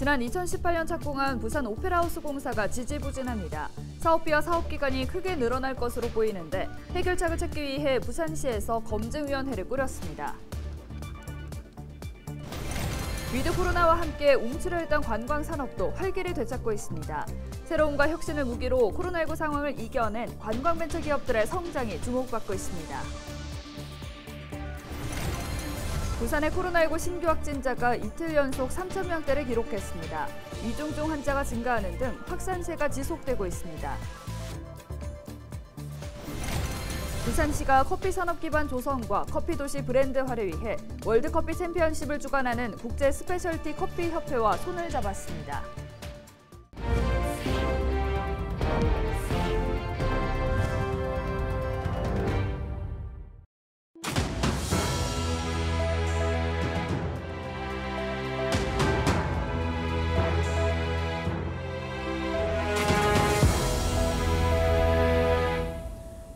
지난 2018년 착공한 부산 오페라하우스 공사가 지지부진합니다. 사업비와 사업기간이 크게 늘어날 것으로 보이는데 해결책을 찾기 위해 부산시에서 검증위원회를 꾸렸습니다. 위드 코로나와 함께 움츠려 있던 관광산업도 활기를 되찾고 있습니다. 새로움과 혁신을 무기로 코로나19 상황을 이겨낸 관광벤처기업들의 성장이 주목받고 있습니다. 부산의 코로나19 신규 확진자가 이틀 연속 3,000명대를 기록했습니다. 위중증 환자가 증가하는 등 확산세가 지속되고 있습니다. 부산시가 커피 산업 기반 조성과 커피 도시 브랜드화를 위해 월드커피 챔피언십을 주관하는 국제 스페셜티 커피 협회와 손을 잡았습니다.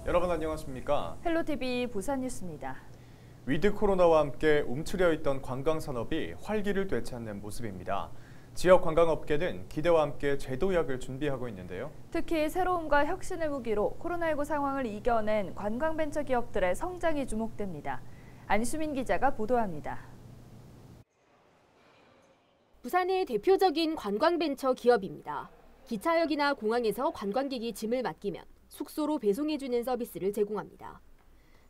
여러분 안녕하십니까? 헬로TV 부산 뉴스입니다. 위드 코로나와 함께 움츠려 있던 관광산업이 활기를 되찾는 모습입니다. 지역 관광업계는 기대와 함께 제도약을 준비하고 있는데요. 특히 새로움과 혁신을 무기로 코로나19 상황을 이겨낸 관광벤처기업들의 성장이 주목됩니다. 안수민 기자가 보도합니다. 부산의 대표적인 관광벤처 기업입니다. 기차역이나 공항에서 관광객이 짐을 맡기면 숙소로 배송해주는 서비스를 제공합니다.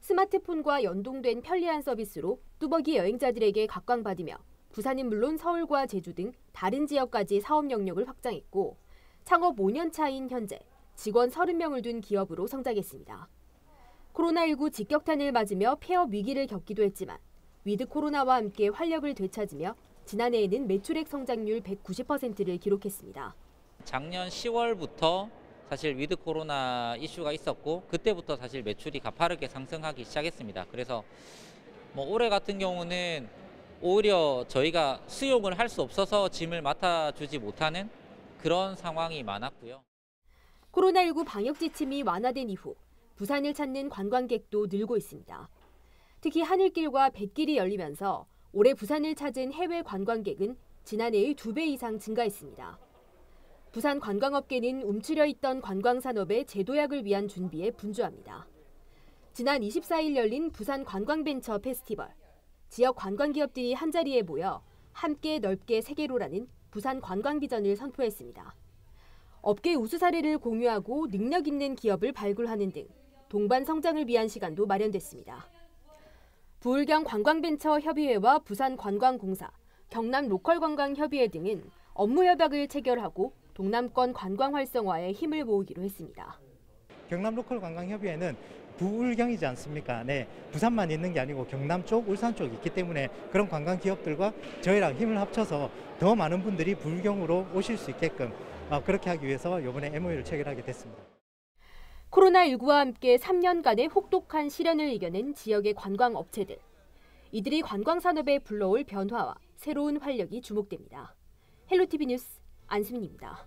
스마트폰과 연동된 편리한 서비스로 뚜벅이 여행자들에게 각광받으며 부산은 물론 서울과 제주 등 다른 지역까지 사업 영역을 확장했고 창업 5년 차인 현재 직원 30명을 둔 기업으로 성장했습니다. 코로나19 직격탄을 맞으며 폐업 위기를 겪기도 했지만 위드 코로나와 함께 활력을 되찾으며 지난해에는 매출액 성장률 190%를 기록했습니다. 작년 10월부터 사실 위드 코로나 이슈가 있었고 그때부터 사실 매출이 가파르게 상승하기 시작했습니다. 그래서 올해 같은 경우는 오히려 저희가 수용을 할 수 없어서 짐을 맡아주지 못하는 그런 상황이 많았고요. 코로나19 방역 지침이 완화된 이후 부산을 찾는 관광객도 늘고 있습니다. 특히 하늘길과 뱃길이 열리면서 올해 부산을 찾은 해외 관광객은 지난해의 2배 이상 증가했습니다. 부산 관광업계는 움츠려 있던 관광산업의 제도약을 위한 준비에 분주합니다. 지난 24일 열린 부산 관광벤처 페스티벌. 지역 관광기업들이 한자리에 모여 함께 넓게 세계로라는 부산 관광비전을 선포했습니다. 업계 우수 사례를 공유하고 능력 있는 기업을 발굴하는 등 동반 성장을 위한 시간도 마련됐습니다. 부울경 관광벤처협의회와 부산관광공사, 경남로컬관광협의회 등은 업무 협약을 체결하고 동남권 관광 활성화에 힘을 모으기로 했습니다. 경남로컬관광협의회는 부울경이지 않습니까? 네, 부산만 있는 게 아니고 경남 쪽, 울산 쪽 있기 때문에 그런 관광 기업들과 저희랑 힘을 합쳐서 더 많은 분들이 부울경으로 오실 수 있게끔 그렇게 하기 위해서 이번에 MOU를 체결하게 됐습니다. 코로나19와 함께 3년간의 혹독한 시련을 이겨낸 지역의 관광업체들. 이들이 관광산업에 불러올 변화와 새로운 활력이 주목됩니다. 헬로TV 뉴스 안수민입니다.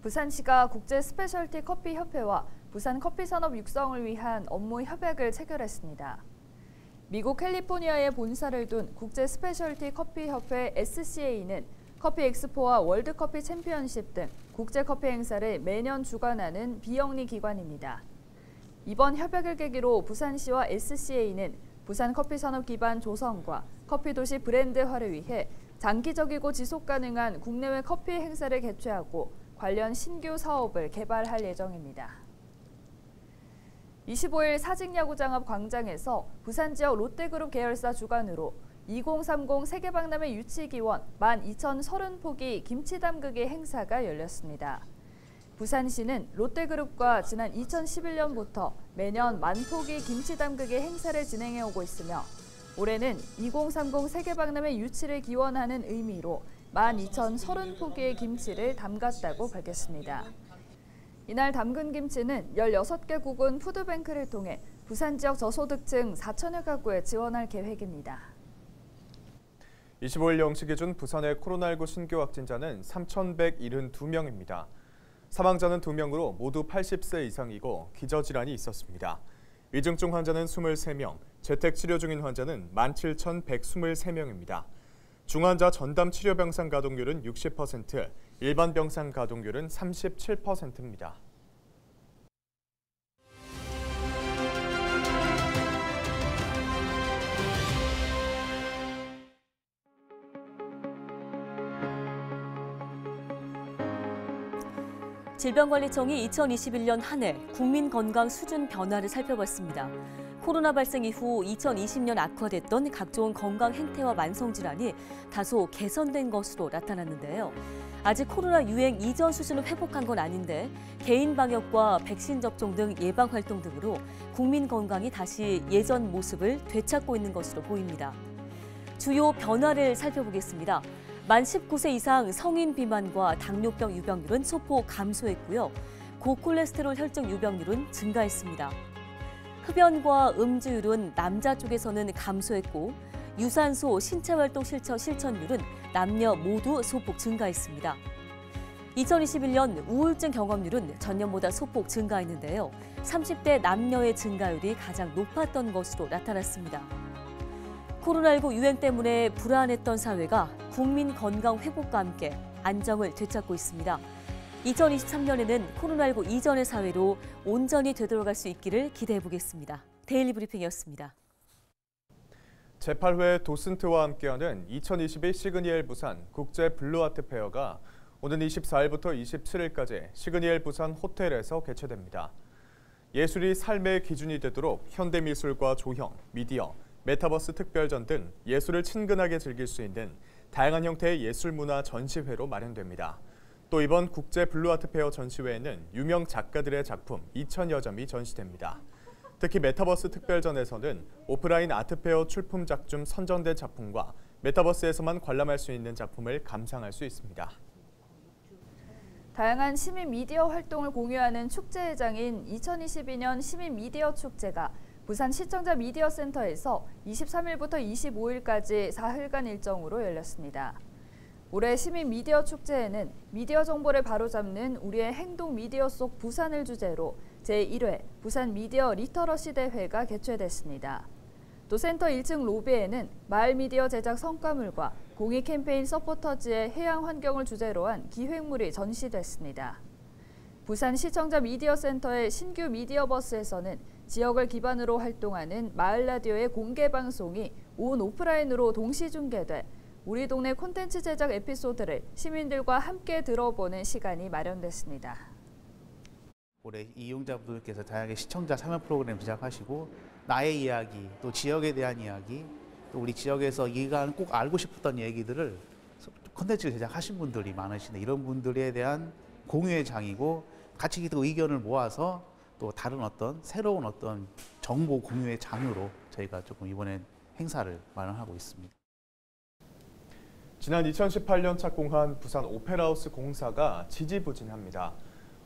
부산시가 국제 스페셜티 커피 협회와 부산 커피 산업 육성을 위한 업무 협약을 체결했습니다. 미국 캘리포니아에 본사를 둔 국제 스페셜티 커피 협회 SCA는 커피 엑스포와 월드커피 챔피언십 등 국제 커피 행사를 매년 주관하는 비영리 기관입니다. 이번 협약을 계기로 부산시와 SCA는 부산 커피 산업 기반 조성과 커피 도시 브랜드화를 위해 장기적이고 지속 가능한 국내외 커피 행사를 개최하고 관련 신규 사업을 개발할 예정입니다. 25일 사직야구장 앞 광장에서 부산 지역 롯데그룹 계열사 주관으로 2030 세계박람회 유치기원 12,030포기 김치 담그기 행사가 열렸습니다. 부산시는 롯데그룹과 지난 2011년부터 매년 10,000포기 김치 담그기 행사를 진행해오고 있으며 올해는 2030 세계박람회 유치를 기원하는 의미로 12,030포기의 김치를 담갔다고 밝혔습니다. 이날 담근 김치는 16개 국군 푸드뱅크를 통해 부산 지역 저소득층 4천여 가구에 지원할 계획입니다. 25일 0시 기준 부산의 코로나19 신규 확진자는 3,172명입니다. 사망자는 2명으로 모두 80세 이상이고 기저질환이 있었습니다. 위중증 환자는 23명, 재택치료 중인 환자는 17,123명입니다. 중환자 전담 치료 병상 가동률은 60%, 일반 병상 가동률은 37%입니다. 질병관리청이 2021년 한 해 국민 건강 수준 변화를 살펴봤습니다. 코로나 발생 이후 2020년 악화됐던 각종 건강 행태와 만성질환이 다소 개선된 것으로 나타났는데요. 아직 코로나 유행 이전 수준을 회복한 건 아닌데 개인 방역과 백신 접종 등 예방 활동 등으로 국민 건강이 다시 예전 모습을 되찾고 있는 것으로 보입니다. 주요 변화를 살펴보겠습니다. 만 19세 이상 성인 비만과 당뇨병 유병률은 소폭 감소했고요. 고콜레스테롤 혈증 유병률은 증가했습니다. 흡연과 음주율은 남자 쪽에서는 감소했고 유산소 신체활동 실천율은 남녀 모두 소폭 증가했습니다. 2021년 우울증 경험률은 전년보다 소폭 증가했는데요. 30대 남녀의 증가율이 가장 높았던 것으로 나타났습니다. 코로나19 유행 때문에 불안했던 사회가 국민 건강 회복과 함께 안정을 되찾고 있습니다. 2023년에는 코로나19 이전의 사회로 온전히 되돌아갈 수 있기를 기대해 보겠습니다. 데일리 브리핑이었습니다. 제8회 도슨트와 함께하는 2022 시그니엘 부산 국제 블루아트 페어가 오는 24일부터 27일까지 시그니엘 부산 호텔에서 개최됩니다. 예술이 삶의 기준이 되도록 현대미술과 조형, 미디어, 메타버스 특별전 등 예술을 친근하게 즐길 수 있는 다양한 형태의 예술문화 전시회로 마련됩니다. 또 이번 국제 블루아트 페어 전시회에는 유명 작가들의 작품 2,000여 점이 전시됩니다. 특히 메타버스 특별전에서는 오프라인 아트페어 출품작 중 선정된 작품과 메타버스에서만 관람할 수 있는 작품을 감상할 수 있습니다. 다양한 시민 미디어 활동을 공유하는 축제회장인 2022년 시민 미디어 축제가 부산 시청자 미디어 센터에서 23일부터 25일까지 사흘간 일정으로 열렸습니다. 올해 시민 미디어 축제에는 미디어 정보를 바로잡는 우리의 행동 미디어 속 부산을 주제로 제1회 부산 미디어 리터러시 대회가 개최됐습니다. 또 센터 1층 로비에는 마을 미디어 제작 성과물과 공익 캠페인 서포터즈의 해양 환경을 주제로 한 기획물이 전시됐습니다. 부산 시청자 미디어 센터의 신규 미디어 버스에서는 지역을 기반으로 활동하는 마을 라디오의 공개 방송이 온 오프라인으로 동시 중계돼 우리 동네 콘텐츠 제작 에피소드를 시민들과 함께 들어보는 시간이 마련됐습니다. 올해 이용자분들께서 다양하게 시청자 참여 프로그램 제작하시고 나의 이야기, 또 지역에 대한 이야기, 또 우리 지역에서 이가 꼭 알고 싶었던 얘기들을 콘텐츠 제작하신 분들이 많으신데 이런 분들에 대한 공유의 장이고 같이 또 의견을 모아서 또 다른 어떤 새로운 어떤 정보 공유의 장으로 저희가 조금 이번엔 행사를 마련하고 있습니다. 지난 2018년 착공한 부산 오페라하우스 공사가 지지부진합니다.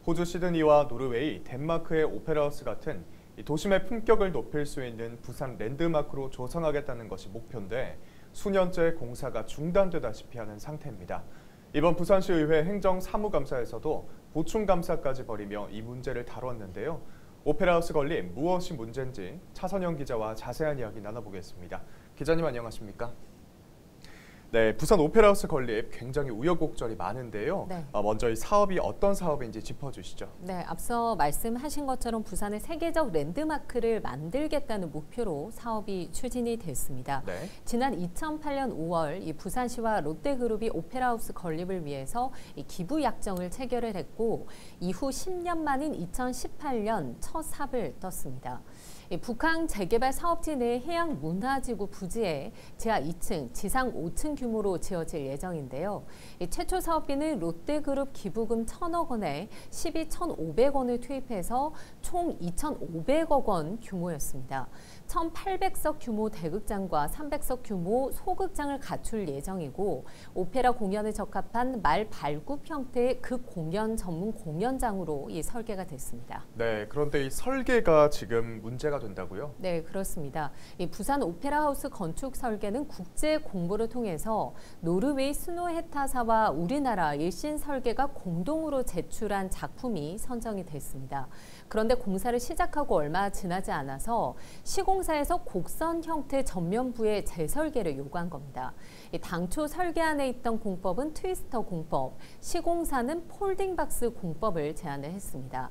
호주 시드니와 노르웨이, 덴마크의 오페라하우스 같은 도심의 품격을 높일 수 있는 부산 랜드마크로 조성하겠다는 것이 목표인데 수년째 공사가 중단되다시피 하는 상태입니다. 이번 부산시의회 행정사무감사에서도 보충감사까지 벌이며 이 문제를 다뤘는데요. 오페라하우스 건립 무엇이 문제인지 차선영 기자와 자세한 이야기 나눠보겠습니다. 기자님 안녕하십니까? 네, 부산 오페라하우스 건립 굉장히 우여곡절이 많은데요. 네. 먼저 이 사업이 어떤 사업인지 짚어주시죠. 네, 앞서 말씀하신 것처럼 부산의 세계적 랜드마크를 만들겠다는 목표로 사업이 추진이 됐습니다. 네. 지난 2008년 5월 이 부산시와 롯데그룹이 오페라하우스 건립을 위해서 이 기부 약정을 체결을 했고 이후 10년 만인 2018년 첫 삽을 떴습니다. 북한 재개발 사업지 내 해양문화지구 부지에 지하 2층, 지상 5층 규모로 지어질 예정인데요. 최초 사업비는 롯데그룹 기부금 1,000억 원에 12,500원을 투입해서 총 2,500억 원 규모였습니다. 1,800석 규모 대극장과 300석 규모 소극장을 갖출 예정이고 오페라 공연에 적합한 말 발굽 형태의 극공연 전문 공연장으로 이 설계가 됐습니다. 네, 그런데 이 설계가 지금 문제가 된다고요? 네, 그렇습니다. 이 부산 오페라 하우스 건축 설계는 국제 공모를 통해서 노르웨이 스노헤타사와 우리나라 일신 설계가 공동으로 제출한 작품이 선정이 됐습니다. 그런데 공사를 시작하고 얼마 지나지 않아서 시공사에서 곡선 형태 전면부의 재설계를 요구한 겁니다. 당초 설계안에 있던 공법은 트위스터 공법, 시공사는 폴딩박스 공법을 제안을 했습니다.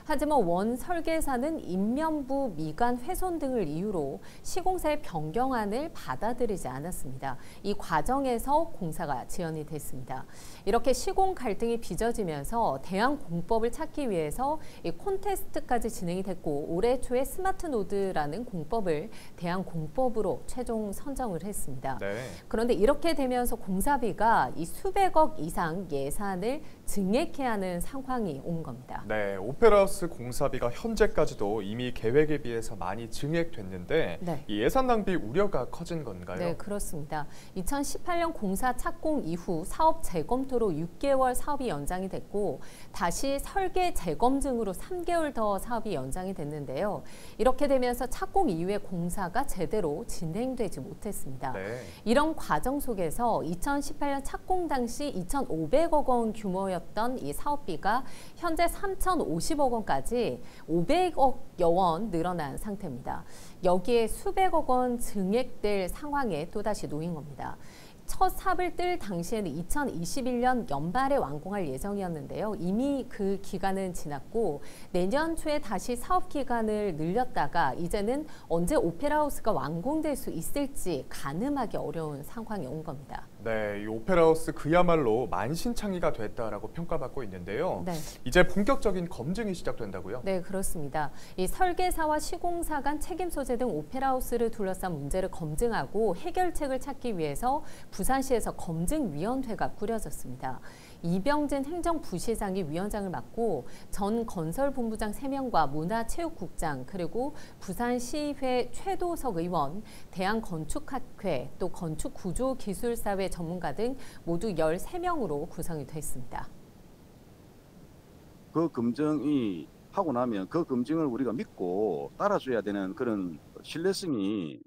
하지만 원 설계사는 인면부 미관 훼손 등을 이유로 시공사의 변경안을 받아들이지 않았습니다. 이 과정에서 공사가 지연이 됐습니다. 이렇게 시공 갈등이 빚어지면서 대안 공법을 찾기 위해서 이 콘테스트까지 진행이 됐고 올해 초에 스마트 노드라는 공법을 대안 공법으로 최종 선정을 했습니다. 네. 그런데 이렇게 되면서 공사비가 이 수백억 이상 예산을 증액해야 하는 상황이 온 겁니다. 네, 오페라 하우스 공사비가 현재까지도 이미 계획에 비해서 많이 증액됐는데 네. 이 예산 낭비 우려가 커진 건가요? 네, 그렇습니다. 2018년 공사 착공 이후 사업 재검토로 6개월 사업이 연장이 됐고 다시 설계 재검증으로 3개월 더 사업이 연장이 됐는데요. 이렇게 되면서 착공 이후에 공사가 제대로 진행되지 못했습니다. 네. 이런 과정 속에서 2018년 착공 당시 2,500억 원 규모였던 이 사업비가 현재 3,050억 원까지 500억여 원 늘어난 상태입니다. 여기에 수백억 원 증액될 상황에 또다시 놓인 겁니다. 첫 삽을 뜰 당시에는 2021년 연말에 완공할 예정이었는데요. 이미 그 기간은 지났고 내년 초에 다시 사업 기간을 늘렸다가 이제는 언제 오페라 하우스가 완공될 수 있을지 가늠하기 어려운 상황이 온 겁니다. 네, 이 오페라 하우스 그야말로 만신창이가 됐다라고 평가받고 있는데요. 네. 이제 본격적인 검증이 시작된다고요? 네, 그렇습니다. 이 설계사와 시공사 간 책임 소재 등 오페라 하우스를 둘러싼 문제를 검증하고 해결책을 찾기 위해서 부산시에서 검증위원회가 꾸려졌습니다. 이병진 행정부시장이 위원장을 맡고 전 건설본부장 3명과 문화체육국장 그리고 부산시의회 최도석 의원, 대한건축학회 또 건축구조기술사회 전문가 등 모두 13명으로 구성이 됐습니다. 그 검증이 하고 나면 그 검증을 우리가 믿고 따라줘야 되는 그런 신뢰성이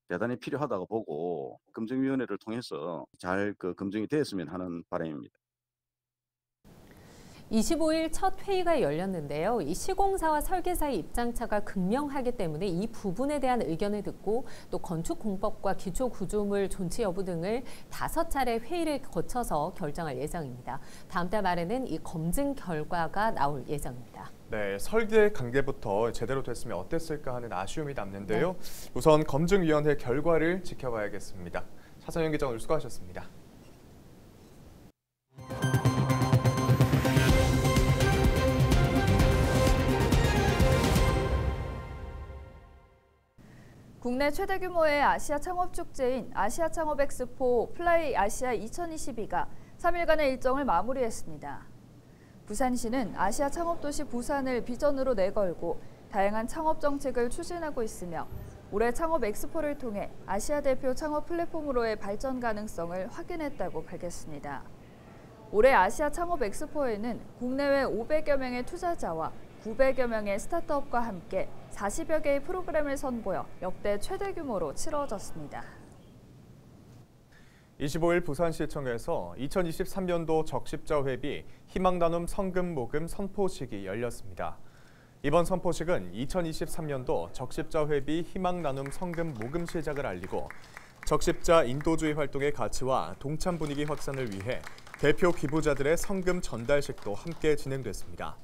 대단히 필요하다고 보고 검증위원회를 통해서 잘 그 검증이 되었으면 하는 바람입니다. 25일 첫 회의가 열렸는데요. 이 시공사와 설계사의 입장차가 극명하기 때문에 이 부분에 대한 의견을 듣고 또 건축공법과 기초구조물 존치 여부 등을 5차례 회의를 거쳐서 결정할 예정입니다. 다음 달 말에는 이 검증 결과가 나올 예정입니다. 네, 설계 단계부터 제대로 됐으면 어땠을까 하는 아쉬움이 남는데요. 네. 우선 검증위원회 결과를 지켜봐야겠습니다. 차선영 기자 오늘 수고하셨습니다. 국내 최대 규모의 아시아 창업 축제인 아시아 창업 엑스포 플라이 아시아 2022가 3일간의 일정을 마무리했습니다. 부산시는 아시아 창업도시 부산을 비전으로 내걸고 다양한 창업 정책을 추진하고 있으며 올해 창업 엑스포를 통해 아시아 대표 창업 플랫폼으로의 발전 가능성을 확인했다고 밝혔습니다. 올해 아시아 창업 엑스포에는 국내외 500여 명의 투자자와 900여 명의 스타트업과 함께 40여 개의 프로그램을 선보여 역대 최대 규모로 치러졌습니다. 25일 부산시청에서 2023년도 적십자 회비 희망 나눔 성금 모금 선포식이 열렸습니다. 이번 선포식은 2023년도 적십자 회비 희망 나눔 성금 모금 시작을 알리고 적십자 인도주의 활동의 가치와 동참 분위기 확산을 위해 대표 기부자들의 성금 전달식도 함께 진행됐습니다.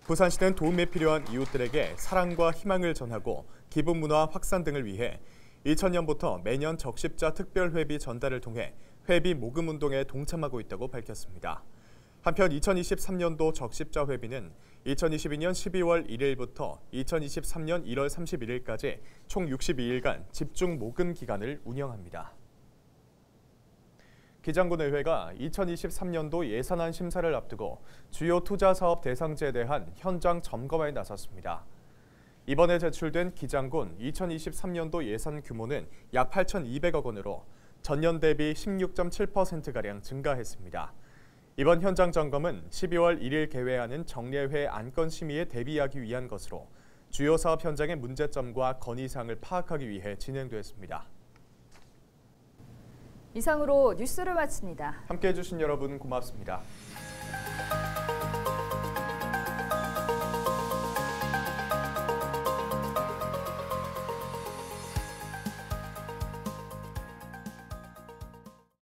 부산시는 도움이 필요한 이웃들에게 사랑과 희망을 전하고 기부 문화 확산 등을 위해 2000년부터 매년 적십자 특별회비 전달을 통해 회비 모금 운동에 동참하고 있다고 밝혔습니다. 한편 2023년도 적십자 회비는 2022년 12월 1일부터 2023년 1월 31일까지 총 62일간 집중 모금 기간을 운영합니다. 기장군의회가 2023년도 예산안 심사를 앞두고 주요 투자사업 대상지에 대한 현장 점검에 나섰습니다. 이번에 제출된 기장군 2023년도 예산 규모는 약 8,200억 원으로 전년 대비 16.7%가량 증가했습니다. 이번 현장 점검은 12월 1일 개회하는 정례회 안건 심의에 대비하기 위한 것으로 주요 사업 현장의 문제점과 건의사항을 파악하기 위해 진행됐습니다. 이상으로 뉴스를 마칩니다. 함께해 주신 여러분 고맙습니다.